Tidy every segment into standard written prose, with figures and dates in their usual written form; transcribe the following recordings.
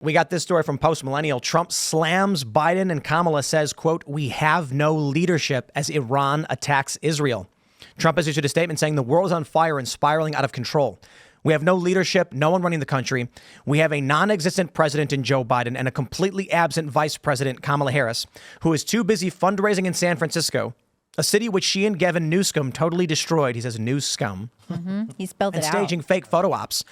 We got this story from Post Millennial. Trump slams Biden and Kamala, says, quote, "We have no leadership," as Iran attacks Israel. Trump has issued a statement saying the world is on fire and spiraling out of control. We have no leadership, no one running the country. We have a non-existent president in Joe Biden and a completely absent vice president, Kamala Harris, who is too busy fundraising in San Francisco, a city which she and Gavin Newsom totally destroyed. He says Newscum. He spelled it out. And staging fake photo ops.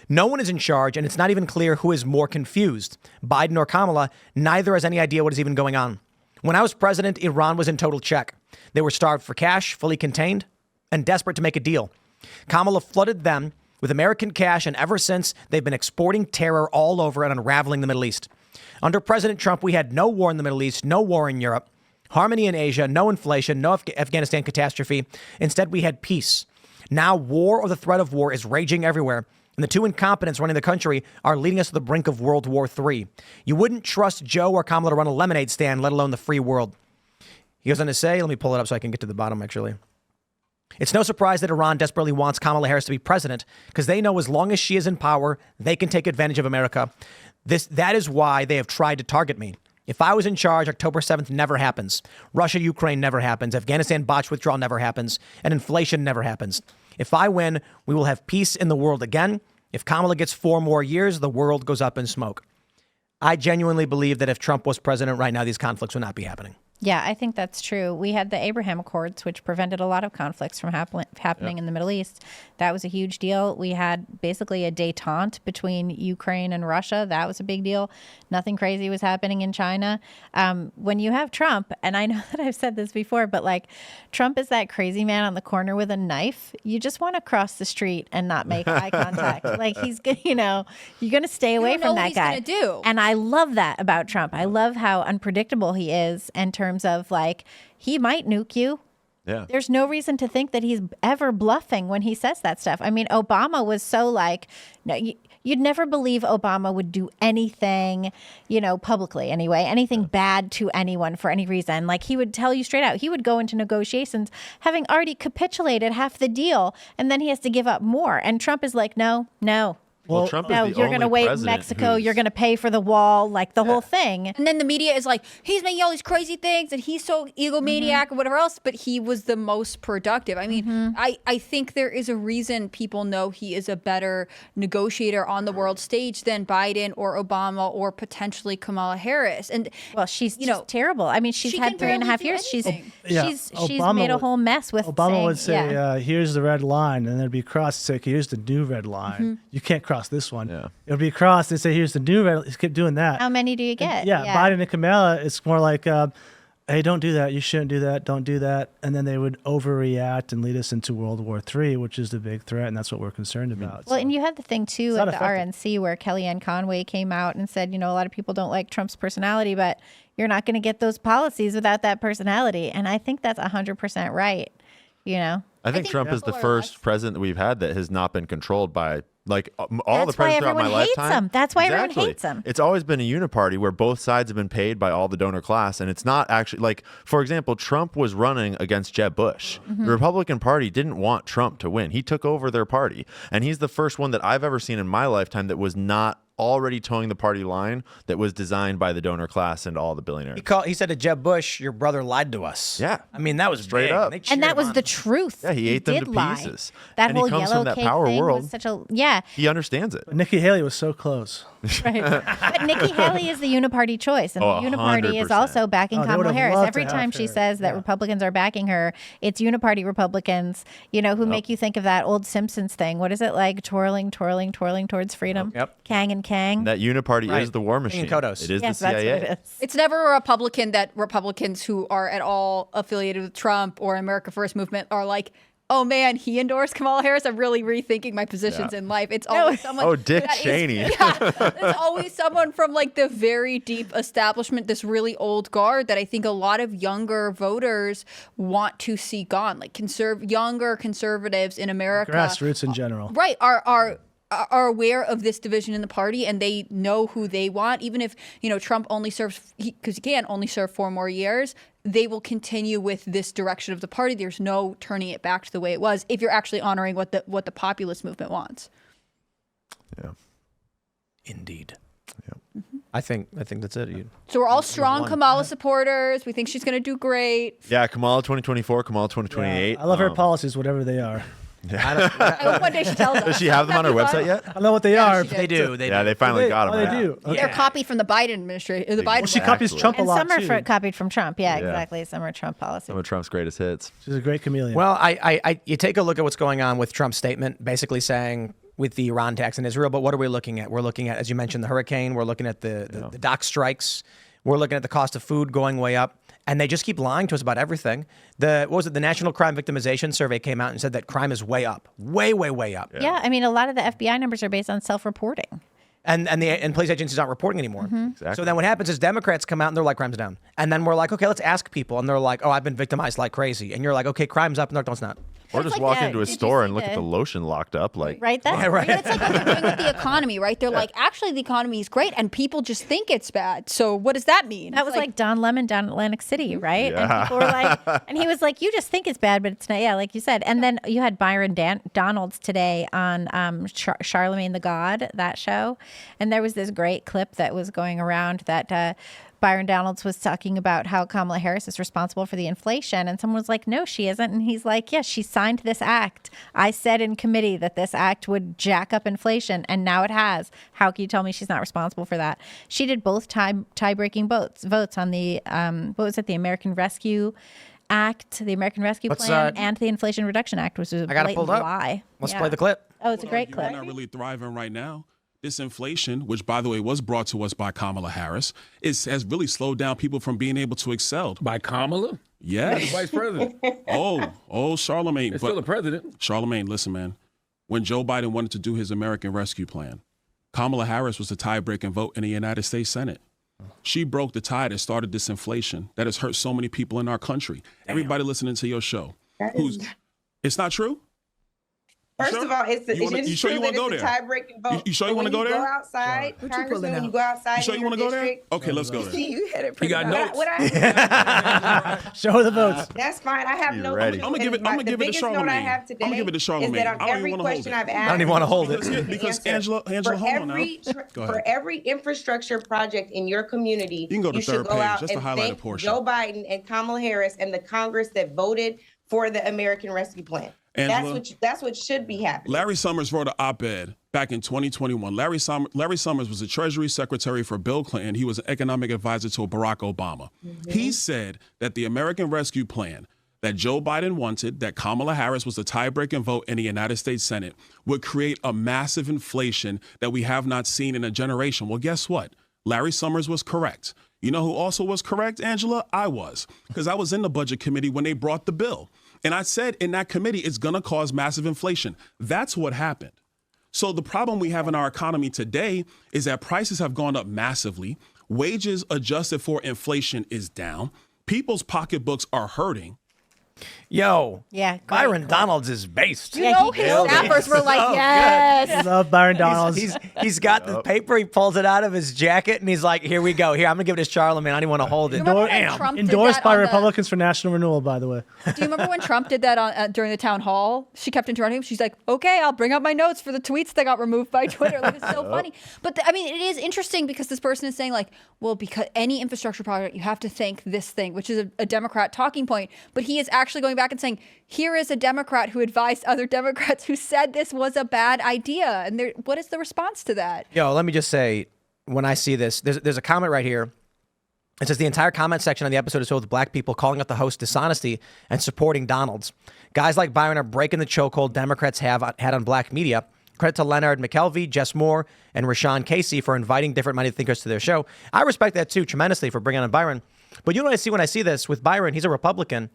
No one is in charge, and it's not even clear who is more confused, Biden or Kamala. Neither has any idea what is even going on. When I was president, Iran was in total check. They were starved for cash, fully contained, and desperate to make a deal. Kamala flooded them with American cash, and ever since, they've been exporting terror all over and unraveling the Middle East. Under President Trump, we had no war in the Middle East, no war in Europe, harmony in Asia, no inflation, no Afghanistan catastrophe. Instead, we had peace. Now, war or the threat of war is raging everywhere, and the two incompetents running the country are leading us to the brink of World War III. You wouldn't trust Joe or Kamala to run a lemonade stand, let alone the free world. He goes on to say, let me pull it up so I can get to the bottom, actually. It's no surprise that Iran desperately wants Kamala Harris to be president because they know as long as she is in power, they can take advantage of America. That is why they have tried to target me. If I was in charge, October 7th never happens. Russia-Ukraine never happens. Afghanistan botched withdrawal never happens. And inflation never happens. If I win, we will have peace in the world again. If Kamala gets 4 more years, the world goes up in smoke. I genuinely believe that if Trump was president right now, these conflicts would not be happening. Yeah, I think that's true. We had the Abraham Accords, which prevented a lot of conflicts from happening in the Middle East. That was a huge deal. We had basically a détente between Ukraine and Russia. That was a big deal. Nothing crazy was happening in China. When you have Trump, and I know that I've said this before, but like Trump is that crazy man on the corner with a knife. You just want to cross the street and not make eye contact. Like he's, you're going to stay away from that guy. Do. And I love that about Trump. I love how unpredictable he is in terms of like, he might nuke you. Yeah. There's no reason to think that he's ever bluffing when he says that stuff. I mean, Obama was so like, no, you'd never believe Obama would do anything, publicly anyway, anything bad to anyone for any reason. Like he would tell you straight out, he would go into negotiations having already capitulated half the deal, and then he has to give up more. And Trump is like, no. Well, Trump is no, the you're going to only wait president Mexico. You're going to pay for the wall, like the whole thing. And then the media is like, he's making all these crazy things and he's so egomaniac or whatever else, but he was the most productive. I mean, I think there is a reason people know he is a better negotiator on the world stage than Biden or Obama or potentially Kamala Harris. And well, she's just terrible. I mean, she's had 3.5 years. She's made a whole mess with Obama would say, here's the red line, and there'd be crossed, say, here's the new red line. You can't cross this one. Yeah. It would be crossed and say, here's the new red. Just keep doing that. How many do you get? And, Biden and Kamala, it's more like, hey, don't do that. You shouldn't do that. Don't do that. And then they would overreact and lead us into World War III, which is the big threat. And that's what we're concerned about. Well, and you had the thing, too, at the effective. RNC where Kellyanne Conway came out and said, a lot of people don't like Trump's personality, but you're not going to get those policies without that personality. And I think that's 100% right, I think Trump is the first president that we've had that has not been controlled by all the presidents throughout my lifetime. That's why everyone hates him. It's always been a uniparty where both sides have been paid by all the donor class. And it's not actually for example, Trump was running against Jeb Bush. The Republican Party didn't want Trump to win. He took over their party. And he's the first one that I've ever seen in my lifetime that was not already towing the party line that was designed by the donor class and all the billionaires. He said to Jeb Bush, your brother lied to us. Yeah. I mean, that was straight big. up. And that was the truth. Yeah, he ate them to lie. pieces. That and whole he comes yellow from that cake power thing world. was such a, He understands it. But Nikki Haley was so close. Right. But Nikki Haley is the uniparty choice, and the uniparty is 100%. also backing they Kamala would have Harris. loved Every to time have she her. says that Republicans are backing her, it's uniparty Republicans, who make you think of that old Simpsons thing. What is it like? Twirling towards freedom. Yep. Kang and Kang. That uniparty is the war machine. Kodos. It is Yes, the that's CIA. what it is. it's never a Republican that Republicans who are at all affiliated with Trump or America First movement are like, oh man, he endorsed Kamala Harris. I'm really rethinking my positions in life. It's always someone. Oh, Dick that is- Cheney. It's always someone from the very deep establishment, this really old guard that I think a lot of younger voters want to see gone. Like younger conservatives in America, Grassroots in general. right, are aware of this division in the party, and they know who they want. Even if Trump only serves, because he can only serve 4 more years, they will continue with this direction of the party. There's no turning it back to the way it was if you're actually honoring what the populist movement wants. Yeah. Indeed. Yeah. I think that's it. So we're all strong Kamala supporters. We think she's going to do great. Yeah, Kamala 2024, Kamala 2028. I love her policies, whatever they are. I hope one day she tells us. Does she have them on her website yet? I don't know what they are. They do. Yeah, they finally got them. Oh, they right? do. Okay. They're copied from the Biden administration. The Biden. Well, she copies Trump a And lot some are too. copied from Trump. Yeah, Yeah. exactly. Some are Trump policy. Some of Trump's greatest hits. She's a great chameleon. Well, you take a look at what's going on with Trump's statement, basically saying with the Iran tax in Israel. But what are we looking at? We're looking at, as you mentioned, the hurricane. We're looking at the dock strikes. We're looking at the cost of food going way up. And they just keep lying to us about everything. The National Crime Victimization Survey came out and said that crime is way up, way, way, way up. Yeah, I mean, a lot of the FBI numbers are based on self-reporting. And police agencies aren't reporting anymore. Exactly. So then what happens is Democrats come out and they're like, crime's down. And then we're like, okay, let's ask people. And they're like, oh, I've been victimized like crazy. And you're like, okay, crime's up. And they're like, no, it's not. Or It's just like walk that. into a Did you store see and look at the lotion locked up. Like, Right? That's Yeah, right. It's like what they're doing with the economy, right? They're like, actually, the economy is great, and people just think it's bad. So what does that mean? That It's was like Don Lemon down in Atlantic City, right? Yeah. And people were like, and he was like, you just think it's bad, but it's not. Yeah, like you said. And then you had Byron Donalds today on Charlemagne the God, that show. And there was this great clip that was going around that Byron Donalds was talking about how Kamala Harris is responsible for the inflation. And someone was like, no, she isn't. And he's like, yes, she signed this act. I said in committee that this act would jack up inflation, and now it has. How can you tell me she's not responsible for that? She did both tie-breaking votes on the, what was it, the American Rescue Act, the American Rescue Plan, and the Inflation Reduction Act, which was a got it pulled blatant up. lie. Let's Yeah. play the clip. Oh, it's a great clip. We're not really thriving right now. This inflation, which by the way was brought to us by Kamala Harris, has really slowed down people from being able to excel. By Kamala? Yes. Vice president. Charlemagne. It's still the president. Charlemagne, listen, man. When Joe Biden wanted to do his American Rescue Plan, Kamala Harris was the tie-breaking vote in the United States Senate. She broke the tie that started this inflation that has hurt so many people in our country. Everybody listening to your show, it's not true? First of all, it's You sure you true want to go that it's there? a tie-breaking vote. You sure you want to go When you there? go outside, Congressman, when you go outside You sure in you your want to go there? district, Okay, let's go there. you had it pretty got well. notes. What I- Show her the votes. That's fine. I have You no. ready? I'm gonna give it to The biggest note I Charlemagne. have today I'm gonna give it to is Charlemagne. that I on don't even every wanna hold question it. I've asked, I don't even want to hold it. Because answer. Angela, for hold on now. Go ahead. for every infrastructure project in your community, You can go to should third go page, out just the and highlighted thank portion. Joe Biden and Kamala Harris and the Congress that voted for the American Rescue Plan. Angela? That's what should be happening. Larry Summers wrote an op-ed back in 2021. Larry Summers was the Treasury Secretary for Bill Clinton. He was an economic advisor to Barack Obama. He said that the American Rescue Plan that Joe Biden wanted, that Kamala Harris was the tie-breaking vote in the United States Senate, would create a massive inflation that we have not seen in a generation. Well, guess what? Larry Summers was correct. You know who also was correct, Angela? I was, because I was in the budget committee when they brought the bill. And I said in that committee, it's going to cause massive inflation. That's what happened. So the problem we have in our economy today is that prices have gone up massively. Wages adjusted for inflation is down. People's pocketbooks are hurting. Yo, Yeah, great Byron clip. Donalds is based. You know, his staffers were like, yes. I love Byron Donalds. He's got the paper. He pulls it out of his jacket and he's like, "Here we go. Here, I'm gonna give it to Charlemagne. I don't even want to hold it." Remember when Damn. Trump did Endorsed that by on the- Republicans for national renewal, by the way. Do you remember when Trump did that during the town hall? She kept interrupting him. She's like, okay, I'll bring up my notes for the tweets that got removed by Twitter. Like, it's so funny. But I mean, it is interesting because this person is saying like, well, because any infrastructure project, you have to thank this thing, which is a Democrat talking point. But he is actually going back and saying, here is a Democrat who advised other Democrats who said this was a bad idea. And what is the response to that? Yo, let me just say, when I see this, there's a comment right here. It says the entire comment section on the episode is filled with black people calling out the host's dishonesty and supporting Donalds. Guys like Byron are breaking the chokehold Democrats had on black media. Credit to Leonard McKelvey, Jess Moore, and Rashawn Casey for inviting different-minded thinkers to their show. I respect that, too, tremendously for bringing on Byron. But you know what I see when I see this with Byron? He's a Republican.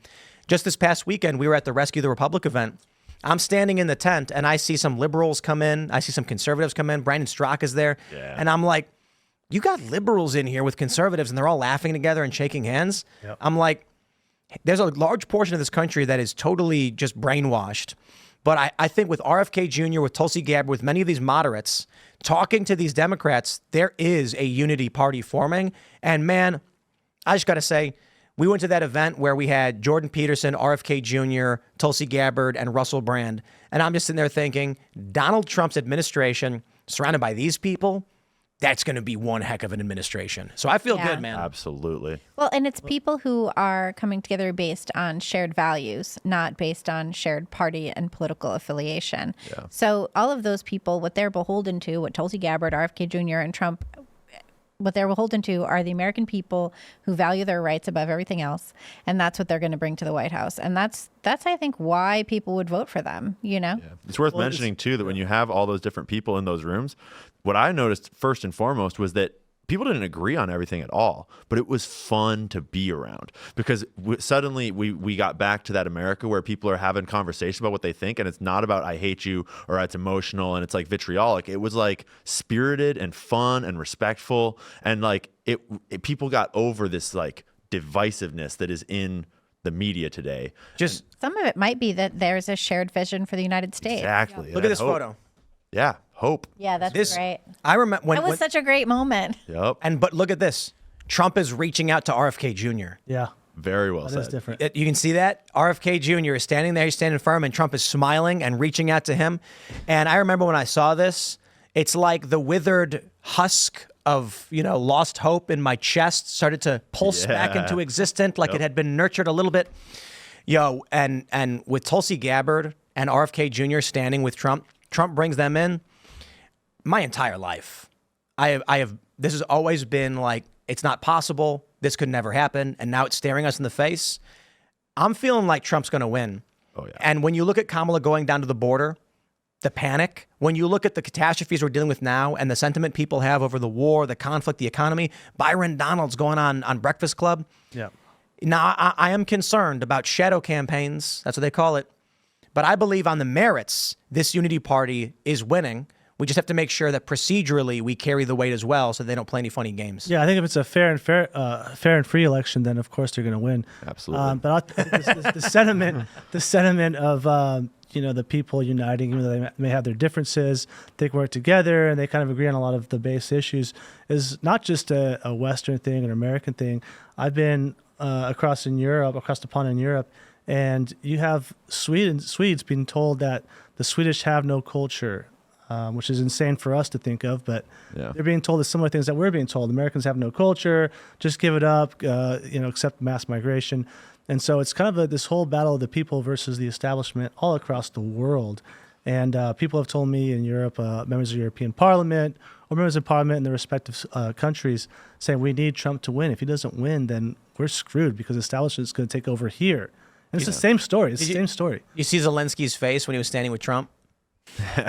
Just this past weekend, we were at the Rescue the Republic event. I'm standing in the tent, and I see some liberals come in. I see some conservatives come in. Brandon Strzok is there. Yeah. And I'm like, you got liberals in here with conservatives, and they're all laughing together and shaking hands. Yep. I'm like, there's a large portion of this country that is totally just brainwashed. But I think with RFK Jr., with Tulsi Gabbard, with many of these moderates, talking to these Democrats, there is a unity party forming. And man, I just got to say, we went to that event where we had Jordan Peterson, RFK Jr., Tulsi Gabbard, and Russell Brand. And I'm just sitting there thinking, Donald Trump's administration, surrounded by these people, that's going to be one heck of an administration. So I feel Yeah. good, man. Absolutely. Well, and it's people who are coming together based on shared values, not based on shared party and political affiliation. Yeah. So all of those people, what they're beholden to, what Tulsi Gabbard, RFK Jr., and Trump, what they're beholden to are the American people who value their rights above everything else. And that's what they're going to bring to the White House. And that's I think, why people would vote for them, you know? Yeah. It's worth mentioning, too, that when you have all those different people in those rooms, what I noticed first and foremost was that people didn't agree on everything at all, but it was fun to be around because suddenly we got back to that America where people are having conversation about what they think, and it's not about I hate you or it's emotional and it's like vitriolic. It was like spirited and fun and respectful, and like it people got over this like divisiveness that is in the media today. Just Some of it might be that there's a shared vision for the United States. Exactly. look at this photo. Yeah, hope. Yeah, that's This great. I remember when, That was such a great moment. Yep. but look at this. Trump is reaching out to RFK Jr. Yeah, Very well that said. is different. You can see that RFK Jr. is standing there, he's standing firm, and Trump is smiling and reaching out to him. And I remember when I saw this, it's like the withered husk of lost hope in my chest started to pulse back Yeah. into existence, like it had been nurtured a little bit. And with Tulsi Gabbard and RFK Jr. standing with Trump brings them in. My entire life, I have. This has always been like it's not possible. This could never happen, and now it's staring us in the face. I'm feeling like Trump's going to win. Oh, yeah. And when you look at Kamala going down to the border, the panic, when you look at the catastrophes we're dealing with now and the sentiment people have over the war, the conflict, the economy, Byron Donalds going on Breakfast Club. Yeah. Now, I am concerned about shadow campaigns. That's what they call it. But I believe on the merits, this unity party is winning. We just have to make sure that procedurally we carry the weight as well so they don't play any funny games. Yeah, I think if it's a fair and free election, then of course they're going to win. Absolutely. But the sentiment of the people uniting, even though they may have their differences, they can work together and they kind of agree on a lot of the base issues, is not just a Western thing, an American thing. I've been across the pond in Europe, and you have Swedes being told that the Swedish have no culture. Which is insane for us to think of, but Yeah. they're being told the similar things that we're being told. Americans have no culture, just give it up, accept mass migration. And so it's kind of this whole battle of the people versus the establishment all across the world. And people have told me in Europe, members of the European Parliament or members of Parliament in their respective countries saying we need Trump to win. If he doesn't win, then we're screwed because the establishment is going to take over here. And it's the same story. It's the same story. You see Zelensky's face when he was standing with Trump?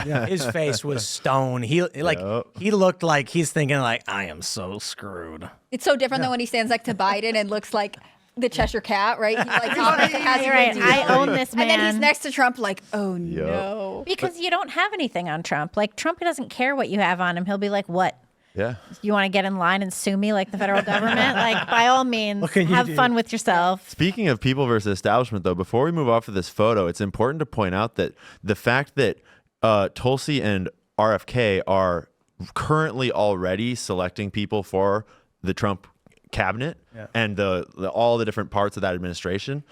Yeah. His face was stone. He looked like he's thinking like, I am so screwed. It's so different than when he stands next to Biden and looks like the Cheshire Cat, right? He like has You're right. I own this man. And then he's next to Trump like, oh no. Because you don't have anything on Trump. Like, Trump doesn't care what you have on him. He'll be like, what? Yeah. You want to get in line and sue me like the federal government? Like, by all means, What can you have do? fun with yourself. Speaking of people versus establishment, though, before we move off of this photo, it's important to point out that the fact that Tulsi and RFK are currently already selecting people for the Trump cabinet and all the different parts of that administration.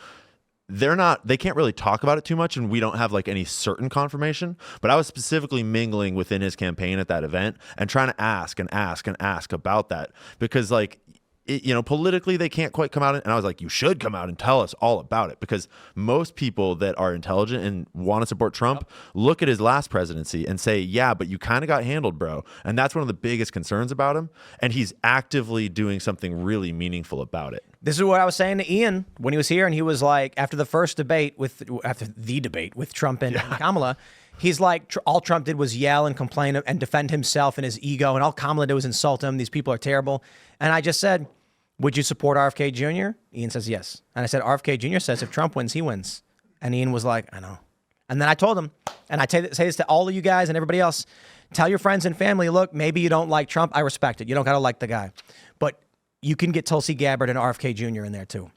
They can't really talk about it too much, and we don't have like any certain confirmation, but I was specifically mingling within his campaign at that event and trying to ask about that because like, politically they can't quite come out. And I was like, you should come out and tell us all about it, because most people that are intelligent and want to support Trump look at his last presidency and say, yeah, but you kind of got handled, bro. And that's one of the biggest concerns about him. And he's actively doing something really meaningful about it. This is what I was saying to Ian when he was here, and he was like, after the debate with Trump and Kamala, he's like, all Trump did was yell and complain and defend himself and his ego, and all Kamala did was insult him. These people are terrible. And I just said, would you support RFK Jr.? Ian says yes. And I said, RFK Jr. says if Trump wins, he wins. And Ian was like, I know. And then I told him, and I say this to all of you guys and everybody else, tell your friends and family, look, maybe you don't like Trump. I respect it. You don't got to like the guy. But you can get Tulsi Gabbard and RFK Jr. in there too.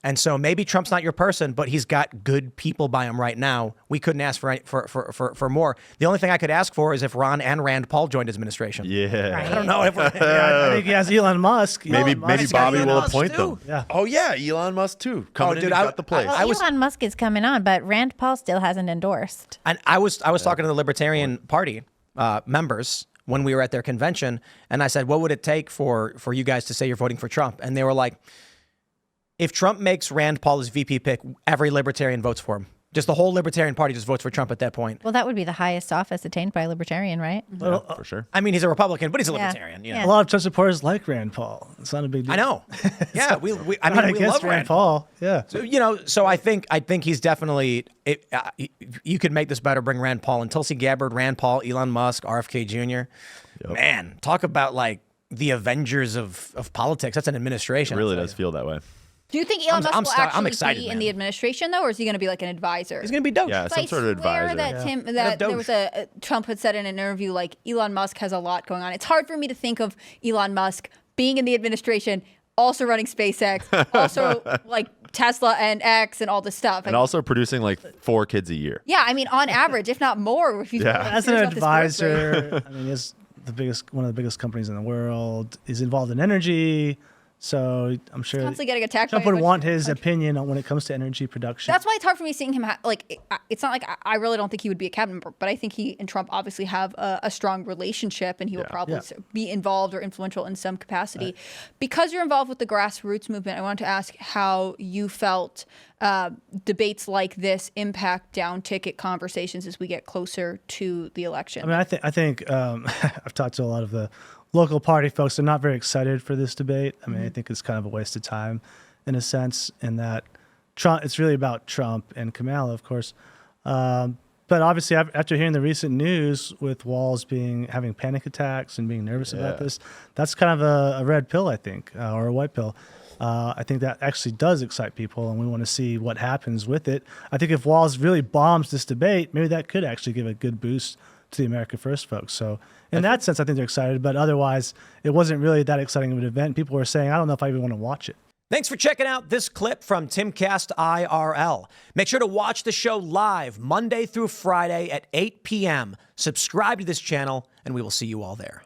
And so maybe Trump's not your person, but he's got good people by him right now. We couldn't ask for more. The only thing I could ask for is if Ron and Rand Paul joined his administration. Yeah. I don't know if I think he has Elon Musk. Maybe Bobby will Musk appoint too. them. Yeah. Oh yeah, Elon Musk too. Coming in dude, and got the place. Well, Elon Musk is coming on, but Rand Paul still hasn't endorsed. And I was talking to the Libertarian Party members when we were at their convention. And I said, what would it take for you guys to say you're voting for Trump? And they were like, if Trump makes Rand Paul his VP pick, every libertarian votes for him. Just the whole Libertarian Party just votes for Trump at that point. Well, that would be the highest office attained by a libertarian, right? Yeah, for sure. I mean, he's a Republican, but he's a libertarian. You know? Yeah. A lot of Trump supporters like Rand Paul. It's not a big deal. I know. Yeah, we Not love against Rand Paul. Yeah. So I think he's definitely. You could make this better. Bring Rand Paul and Tulsi Gabbard, Rand Paul, Elon Musk, RFK Jr. Yep. Man, talk about like the Avengers of politics. That's an administration. It really does feel that way. Do you think Elon Musk will I'm actually excited, be man. in the administration, though, or is he going to be like an advisor? He's going to be Doge. Yeah, some I sort of swear advisor. that there was a Trump had said in an interview like Elon Musk has a lot going on. It's hard for me to think of Elon Musk being in the administration, also running SpaceX, also like Tesla and X and all this stuff, And also producing like 4 kids a year. yeah, I mean on average, if not more. If you As an advisor, I mean, he's one of the biggest companies in the world. He's involved in energy. So I'm sure constantly getting attacked. Trump by a would bunch want of his countries. opinion on when it comes to energy production. That's why it's hard for me seeing him. It's not like I really don't think he would be a cabinet member, but I think he and Trump obviously have a strong relationship, and he will probably be involved or influential in some capacity. Right. Because you're involved with the grassroots movement, I wanted to ask how you felt debates like this impact down ticket conversations as we get closer to the election. I mean, I think I've talked to a lot of the local party folks. They're not very excited for this debate. I mean, I think it's kind of a waste of time in a sense, in that Trump, it's really about Trump and Kamala, of course. But obviously, after hearing the recent news with Walz having panic attacks and being nervous about this, that's kind of a red pill, I think, or a white pill. I think that actually does excite people, and we want to see what happens with it. I think if Walz really bombs this debate, maybe that could actually give a good boost to the America First folks. So in that sense, I think they're excited, but otherwise it wasn't really that exciting of an event. People were saying, I don't know if I even want to watch it. Thanks for checking out this clip from Timcast IRL. Make sure to watch the show live Monday through Friday at 8 p.m. Subscribe to this channel, and we will see you all there.